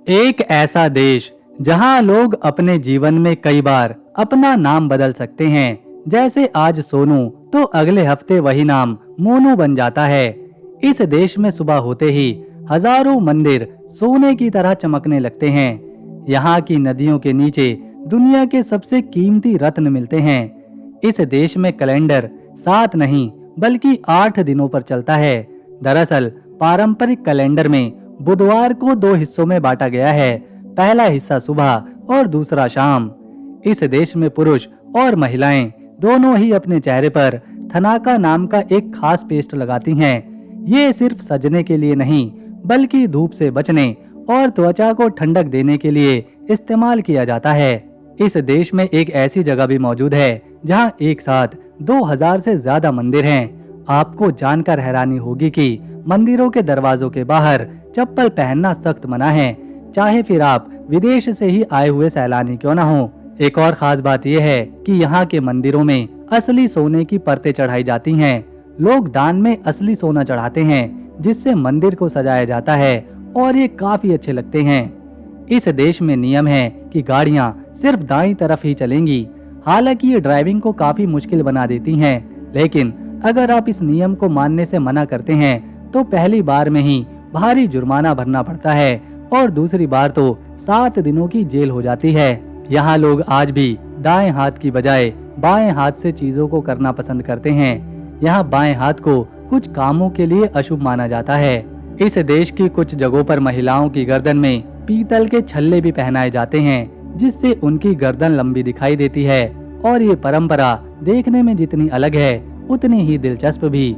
एक ऐसा देश जहां लोग अपने जीवन में कई बार अपना नाम बदल सकते हैं। जैसे आज सोनू तो अगले हफ्ते वही नाम मोनू बन जाता है। इस देश में सुबह होते ही हजारों मंदिर सोने की तरह चमकने लगते हैं। यहाँ की नदियों के नीचे दुनिया के सबसे कीमती रत्न मिलते हैं। इस देश में कैलेंडर 7 नहीं बल्कि 8 दिनों पर चलता है। दरअसल पारंपरिक कैलेंडर में बुधवार को 2 हिस्सों में बांटा गया है। पहला हिस्सा सुबह और दूसरा शाम। इस देश में पुरुष और महिलाएं दोनों ही अपने चेहरे पर थनाका नाम का एक खास पेस्ट लगाती हैं। ये सिर्फ सजने के लिए नहीं बल्कि धूप से बचने और त्वचा को ठंडक देने के लिए इस्तेमाल किया जाता है। इस देश में एक ऐसी जगह भी मौजूद है जहां एक साथ 2000 से ज्यादा मंदिर हैं। आपको जानकर हैरानी होगी कि मंदिरों के दरवाजों के बाहर चप्पल पहनना सख्त मना है, चाहे फिर आप विदेश से ही आए हुए सैलानी क्यों ना हो। एक और खास बात यह है कि यहाँ के मंदिरों में असली सोने की परतें चढ़ाई जाती हैं। लोग दान में असली सोना चढ़ाते हैं जिससे मंदिर को सजाया जाता है और ये काफी अच्छे लगते हैं। इस देश में नियम है कि गाड़ियां सिर्फ दाईं तरफ ही चलेंगी। हालांकि ये ड्राइविंग को काफी मुश्किल बना देती हैं, लेकिन अगर आप इस नियम को मानने से मना करते हैं तो पहली बार में ही भारी जुर्माना भरना पड़ता है और दूसरी बार तो 7 दिनों की जेल हो जाती है। यहाँ लोग आज भी दाएं हाथ की बजाय बाएं हाथ से चीजों को करना पसंद करते हैं। यहाँ बाएं हाथ को कुछ कामों के लिए अशुभ माना जाता है। इस देश की कुछ जगहों पर महिलाओं की गर्दन में पीतल के छल्ले भी पहनाए जाते हैं जिससे उनकी गर्दन लंबी दिखाई देती है और ये परंपरा देखने में जितनी अलग है उतनी ही दिलचस्प भी।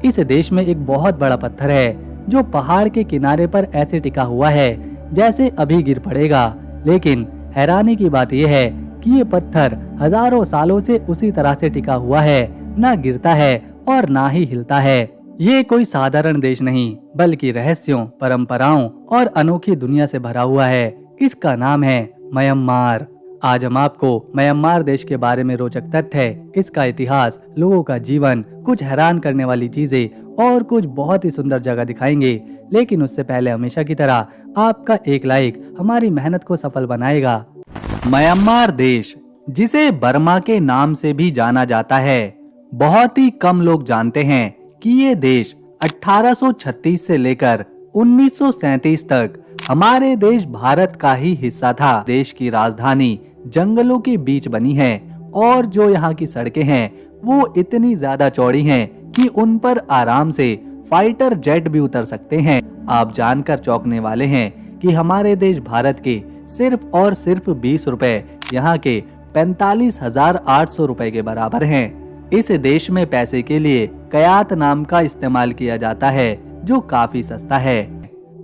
इस देश में एक बहुत बड़ा पत्थर है जो पहाड़ के किनारे पर ऐसे टिका हुआ है जैसे अभी गिर पड़ेगा, लेकिन हैरानी की बात यह है कि ये पत्थर हजारों सालों से उसी तरह से टिका हुआ है, ना गिरता है और ना ही हिलता है। ये कोई साधारण देश नहीं बल्कि रहस्यों, परंपराओं और अनोखी दुनिया से भरा हुआ है। इसका नाम है म्यांमार। आज हम आपको म्यांमार देश के बारे में रोचक तथ्य, इसका इतिहास, लोगों का जीवन, कुछ हैरान करने वाली चीजें और कुछ बहुत ही सुंदर जगह दिखाएंगे। लेकिन उससे पहले हमेशा की तरह आपका एक लाइक हमारी मेहनत को सफल बनाएगा। म्यांमार देश, जिसे बर्मा के नाम से भी जाना जाता है, बहुत ही कम लोग जानते हैं कि ये देश 1836 से लेकर 1937 तक हमारे देश भारत का ही हिस्सा था। देश की राजधानी जंगलों के बीच बनी है और जो यहाँ की सड़कें हैं वो इतनी ज्यादा चौड़ी हैं कि उन पर आराम से फाइटर जेट भी उतर सकते हैं। आप जानकर चौंकने वाले हैं कि हमारे देश भारत के सिर्फ और सिर्फ 20 रुपए यहाँ के 45,800 रुपए के बराबर हैं। इस देश में पैसे के लिए कयात नाम का इस्तेमाल किया जाता है जो काफी सस्ता है।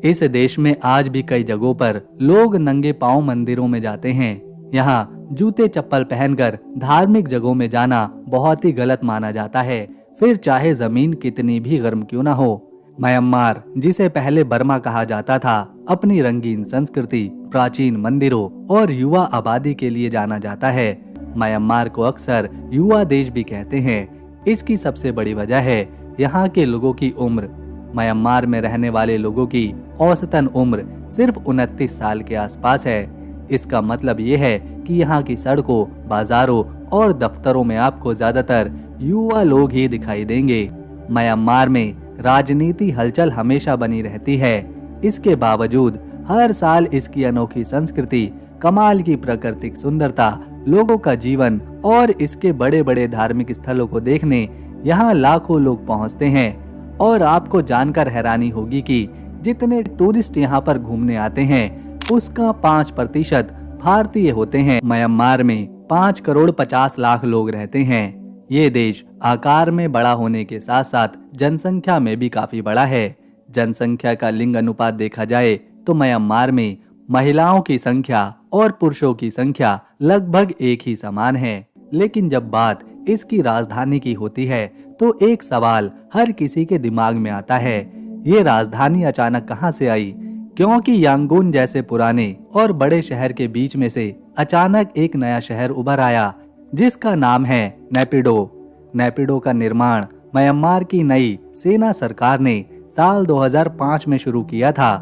इस देश में आज भी कई जगहों पर लोग नंगे पांव मंदिरों में जाते हैं। यहाँ जूते चप्पल पहनकर धार्मिक जगहों में जाना बहुत ही गलत माना जाता है, फिर चाहे जमीन कितनी भी गर्म क्यों ना हो। म्यांमार, जिसे पहले बर्मा कहा जाता था, अपनी रंगीन संस्कृति, प्राचीन मंदिरों और युवा आबादी के लिए जाना जाता है। म्यांमार को अक्सर युवा देश भी कहते हैं। इसकी सबसे बड़ी वजह है यहाँ के लोगों की उम्र। म्यांमार में रहने वाले लोगों की औसतन उम्र सिर्फ 29 साल के आसपास है। इसका मतलब ये है कि यहाँ की सड़कों, बाजारों और दफ्तरों में आपको ज्यादातर युवा लोग ही दिखाई देंगे। म्यांमार में राजनीति हलचल हमेशा बनी रहती है। इसके बावजूद हर साल इसकी अनोखी संस्कृति, कमाल की प्राकृतिक सुंदरता, लोगों का जीवन और इसके बड़े बड़े धार्मिक स्थलों को देखने यहाँ लाखों लोग पहुँचते हैं। और आपको जानकर हैरानी होगी कि जितने टूरिस्ट यहाँ पर घूमने आते हैं उसका 5% भारतीय होते हैं। म्यांमार में 5 करोड़ 50 लाख लोग रहते हैं। ये देश आकार में बड़ा होने के साथ साथ जनसंख्या में भी काफी बड़ा है। जनसंख्या का लिंग अनुपात देखा जाए तो म्यांमार में महिलाओं की संख्या और पुरुषों की संख्या लगभग एक ही समान है। लेकिन जब बात इसकी राजधानी की होती है तो एक सवाल हर किसी के दिमाग में आता है, ये राजधानी अचानक कहां से आई? क्योंकि यांगून जैसे पुराने और बड़े शहर के बीच में से अचानक एक नया शहर उभर आया जिसका नाम है नेपिडो। नेपिडो का निर्माण म्यांमार की नई सेना सरकार ने साल 2005 में शुरू किया था।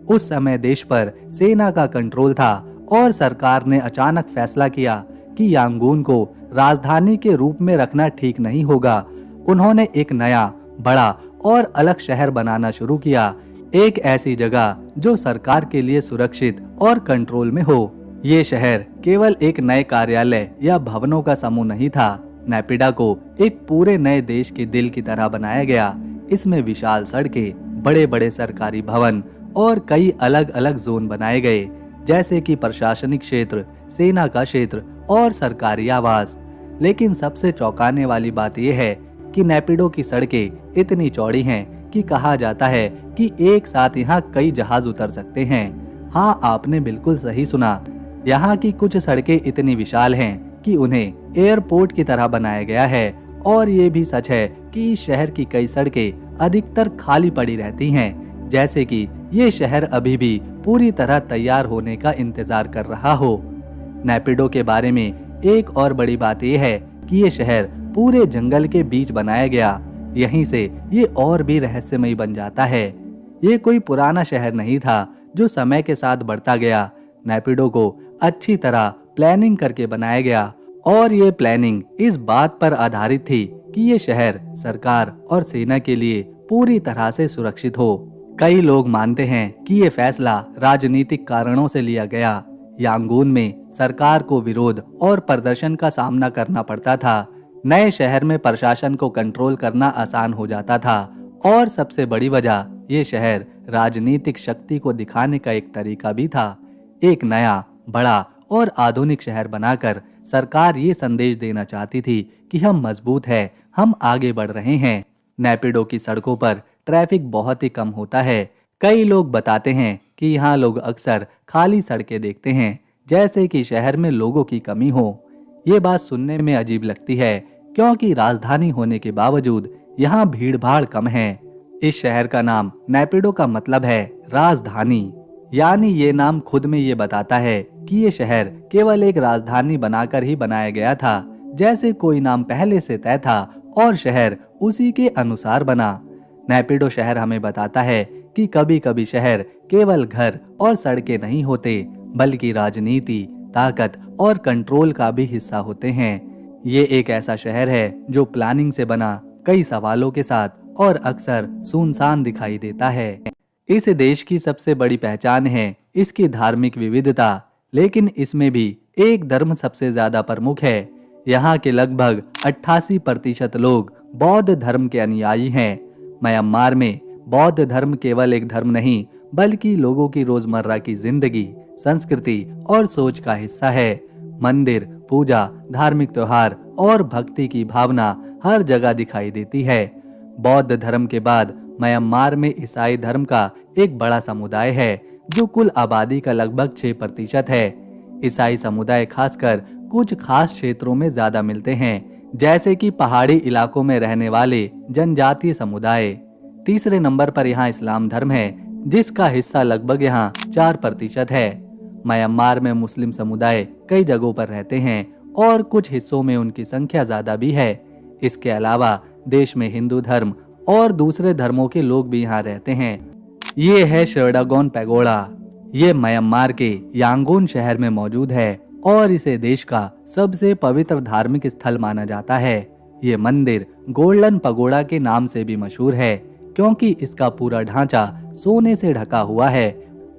उस समय देश पर सेना का कंट्रोल था और सरकार ने अचानक फैसला किया कि यांगून को राजधानी के रूप में रखना ठीक नहीं होगा। उन्होंने एक नया, बड़ा और अलग शहर बनाना शुरू किया, एक ऐसी जगह जो सरकार के लिए सुरक्षित और कंट्रोल में हो। ये शहर केवल एक नए कार्यालय या भवनों का समूह नहीं था। नेपिडा को एक पूरे नए देश के दिल की तरह बनाया गया। इसमें विशाल सड़कें, बड़े बड़े सरकारी भवन और कई अलग अलग जोन बनाए गए, जैसे कि प्रशासनिक क्षेत्र, सेना का क्षेत्र और सरकारी आवास। लेकिन सबसे चौंकाने वाली बात यह है कि नेपिडो की सड़कें इतनी चौड़ी हैं कि कहा जाता है कि एक साथ यहाँ कई जहाज उतर सकते हैं। हाँ, आपने बिल्कुल सही सुना। यहाँ की कुछ सड़कें इतनी विशाल हैं कि उन्हें एयरपोर्ट की तरह बनाया गया है। और ये भी सच है कि इस शहर की कई सड़कें अधिकतर खाली पड़ी रहती हैं, जैसे कि ये शहर अभी भी पूरी तरह तैयार होने का इंतजार कर रहा हो। नेपिडो के बारे में एक और बड़ी बात यह है कि ये शहर पूरे जंगल के बीच बनाया गया। यहीं से ये और भी रहस्यमयी बन जाता है। ये कोई पुराना शहर नहीं था जो समय के साथ बढ़ता गया। नेपिडो को अच्छी तरह प्लानिंग करके बनाया गया और ये प्लानिंग इस बात पर आधारित थी कि ये शहर सरकार और सेना के लिए पूरी तरह से सुरक्षित हो। कई लोग मानते हैं कि ये फैसला राजनीतिक कारणों से लिया गया। यांगून में सरकार को विरोध और प्रदर्शन का सामना करना पड़ता था। नए शहर में प्रशासन को कंट्रोल करना आसान हो जाता था और सबसे बड़ी वजह ये शहर राजनीतिक शक्ति को दिखाने का एक तरीका भी था। एक नया, बड़ा और आधुनिक शहर बनाकर सरकार ये संदेश देना चाहती थी कि हम मजबूत हैं, हम आगे बढ़ रहे हैं। नेपिडो की सड़कों पर ट्रैफिक बहुत ही कम होता है। कई लोग बताते हैं कि यहाँ लोग अक्सर खाली सड़कें देखते हैं, जैसे कि शहर में लोगों की कमी हो। ये बात सुनने में अजीब लगती है क्योंकि राजधानी होने के बावजूद यहाँ भीड़ भाड़ कम है। इस शहर का नाम नेपिडो का मतलब है राजधानी, यानी ये नाम खुद में ये बताता है कि ये शहर केवल एक राजधानी बनाकर ही बनाया गया था, जैसे कोई नाम पहले से तय था और शहर उसी के अनुसार बना। नेपिडो शहर हमें बताता है कि कभी कभी शहर केवल घर और सड़कें नहीं होते, बल्कि राजनीति, ताकत और कंट्रोल का भी हिस्सा होते हैं। ये एक ऐसा शहर है जो प्लानिंग से बना, कई सवालों के साथ और अक्सर सुनसान दिखाई देता है। इस देश की सबसे बड़ी पहचान है इसकी धार्मिक विविधता, लेकिन इसमें भी एक धर्म सबसे ज्यादा प्रमुख है। यहाँ के लगभग 88% लोग बौद्ध धर्म के अनुयायी हैं। म्यांमार में बौद्ध धर्म केवल एक धर्म नहीं, बल्कि लोगों की रोजमर्रा की जिंदगी, संस्कृति और सोच का हिस्सा है। मंदिर, पूजा, धार्मिक त्योहार और भक्ति की भावना हर जगह दिखाई देती है। बौद्ध धर्म के बाद म्यांमार में ईसाई धर्म का एक बड़ा समुदाय है, जो कुल आबादी का लगभग 6% है। ईसाई समुदाय खासकर कुछ खास क्षेत्रों में ज्यादा मिलते हैं, जैसे कि पहाड़ी इलाकों में रहने वाले जनजातीय समुदाय। तीसरे नंबर पर यहाँ इस्लाम धर्म है, जिसका हिस्सा लगभग यहाँ 4% है। म्यांमार में मुस्लिम समुदाय कई जगहों पर रहते हैं और कुछ हिस्सों में उनकी संख्या ज्यादा भी है। इसके अलावा देश में हिंदू धर्म और दूसरे धर्मों के लोग भी यहाँ रहते हैं। ये है शर्डागोन पैगोडा। ये म्यांमार के यांगून शहर में मौजूद है और इसे देश का सबसे पवित्र धार्मिक स्थल माना जाता है। ये मंदिर गोल्डन पगोडा के नाम से भी मशहूर है, क्योंकि इसका पूरा ढांचा सोने से ढका हुआ है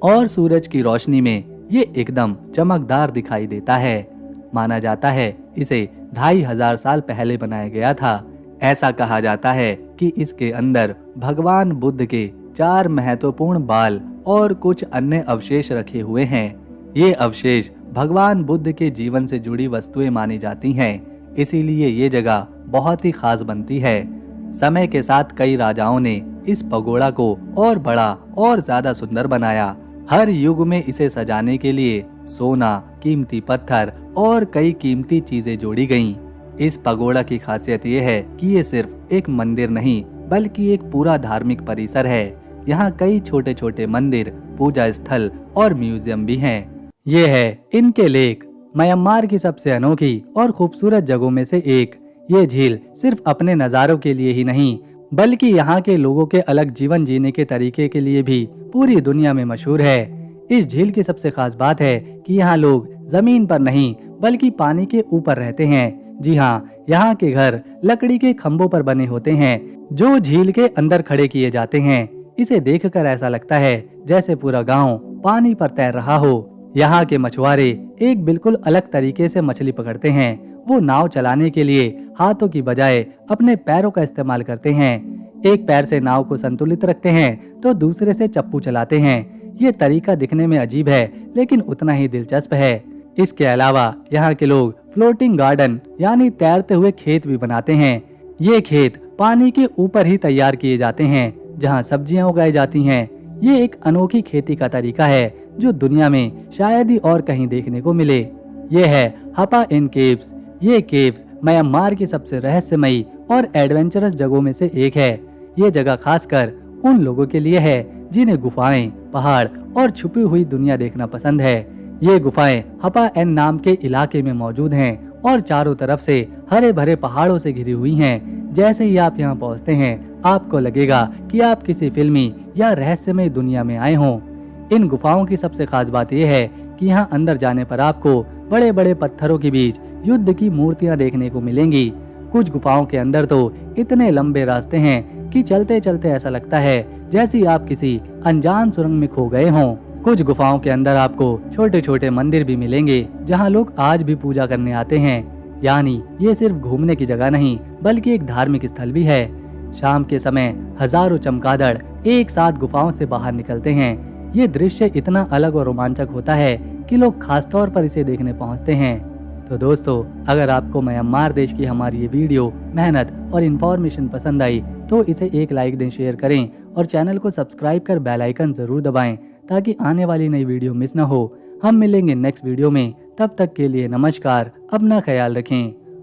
और सूरज की रोशनी में ये एकदम चमकदार दिखाई देता है। माना जाता है इसे 2500 साल पहले बनाया गया था। ऐसा कहा जाता है कि इसके अंदर भगवान बुद्ध के 4 महत्वपूर्ण बाल और कुछ अन्य अवशेष रखे हुए हैं। ये अवशेष भगवान बुद्ध के जीवन से जुड़ी वस्तुएं मानी जाती हैं, इसीलिए ये जगह बहुत ही खास बनती है। समय के साथ कई राजाओं ने इस पगोड़ा को और बड़ा और ज्यादा सुंदर बनाया। हर युग में इसे सजाने के लिए सोना, कीमती पत्थर और कई कीमती चीजें जोड़ी गईं। इस पगोड़ा की खासियत ये है कि ये सिर्फ एक मंदिर नहीं, बल्कि एक पूरा धार्मिक परिसर है। यहाँ कई छोटे छोटे मंदिर, पूजा स्थल और म्यूजियम भी हैं। ये है इनके लेक। म्यांमार की सबसे अनोखी और खूबसूरत जगहों में से एक। ये झील सिर्फ अपने नज़ारों के लिए ही नहीं, बल्कि यहाँ के लोगों के अलग जीवन जीने के तरीके के लिए भी पूरी दुनिया में मशहूर है। इस झील की सबसे खास बात है कि यहाँ लोग जमीन पर नहीं बल्कि पानी के ऊपर रहते हैं। जी हाँ, यहाँ के घर लकड़ी के खम्भों पर बने होते हैं जो झील के अंदर खड़े किए जाते हैं। इसे देखकर ऐसा लगता है जैसे पूरा गांव पानी पर तैर रहा हो। यहाँ के मछुआरे एक बिल्कुल अलग तरीके से मछली पकड़ते हैं। वो नाव चलाने के लिए हाथों की बजाय अपने पैरों का इस्तेमाल करते हैं। एक पैर से नाव को संतुलित रखते हैं तो दूसरे से चप्पू चलाते हैं। ये तरीका दिखने में अजीब है लेकिन उतना ही दिलचस्प है। इसके अलावा यहाँ के लोग फ्लोटिंग गार्डन यानी तैरते हुए खेत भी बनाते हैं। ये खेत पानी के ऊपर ही तैयार किए जाते हैं जहाँ सब्जियां उगाई जाती हैं। ये एक अनोखी खेती का तरीका है जो दुनिया में शायद ही और कहीं देखने को मिले। ये है हपा इन केव्स। ये केव्स म्यांमार की सबसे रहस्यमयी और एडवेंचरस जगहों में से एक है। ये जगह खासकर उन लोगों के लिए है जिन्हें गुफाएं, पहाड़ और छुपी हुई दुनिया देखना पसंद है। ये गुफाएं हपा एन नाम के इलाके में मौजूद हैं और चारों तरफ से हरे भरे पहाड़ों से घिरी हुई हैं। जैसे ही आप यहाँ पहुँचते हैं आपको लगेगा कि आप किसी फिल्मी या रहस्यमय दुनिया में आए हों। इन गुफाओं की सबसे खास बात यह है कि यहाँ अंदर जाने पर आपको बड़े बड़े पत्थरों के बीच युद्ध की मूर्तियाँ देखने को मिलेंगी। कुछ गुफाओं के अंदर तो इतने लंबे रास्ते हैं कि चलते चलते ऐसा लगता है जैसे आप किसी अनजान सुरंग में खो गए हों। कुछ गुफाओं के अंदर आपको छोटे छोटे मंदिर भी मिलेंगे जहाँ लोग आज भी पूजा करने आते हैं। यानी ये सिर्फ घूमने की जगह नहीं बल्कि एक धार्मिक स्थल भी है। शाम के समय हजारों चमगादड़ एक साथ गुफाओं से बाहर निकलते हैं। ये दृश्य इतना अलग और रोमांचक होता है कि लोग खासतौर पर इसे देखने पहुंचते हैं। तो दोस्तों, अगर आपको म्यांमार देश की हमारी ये वीडियो, मेहनत और इन्फॉर्मेशन पसंद आई तो इसे एक लाइक दें, शेयर करें और चैनल को सब्सक्राइब कर बेल आइकन जरूर दबाएं ताकि आने वाली नई वीडियो मिस न हो। हम मिलेंगे नेक्स्ट वीडियो में, तब तक के लिए नमस्कार, अपना ख्याल रखें।